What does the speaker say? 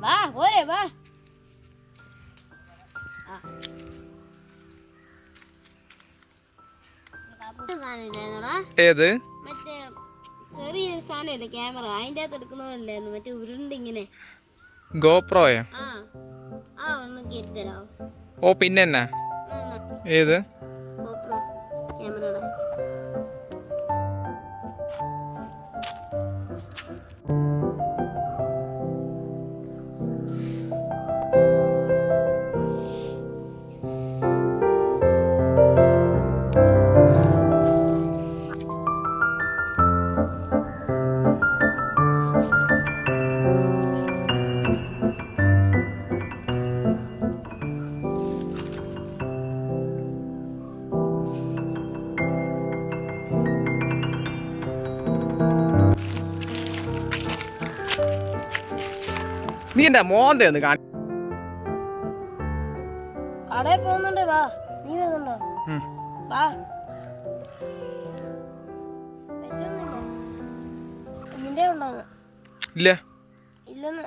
വാ പോരെ വാ. ഏത് മറ്റേ ചെറിയൊരു സാധനം ക്യാമറ അതിന്റെ അകത്ത് എടുക്കുന്നതല്ലായിരുന്നു മറ്റേ ഉരുണ്ടിങ്ങനെ ഗോപ്രോയോ? ആ ഒന്ന് കേട്ടി തരാമോ? ഓ പിന്നെന്നാ ഏത് ഗോപ്രോ ക്യാമറയുടെ നീ എന്റെ മോന്തെ ഒന്ന് കാണി. കടയിൽ പോകുന്നുണ്ട് വാ. നീ വരുന്നുണ്ടോ? വാ. നിന്റെ ഉണ്ടോന്ന്? ഇല്ല ഇല്ലെന്ന്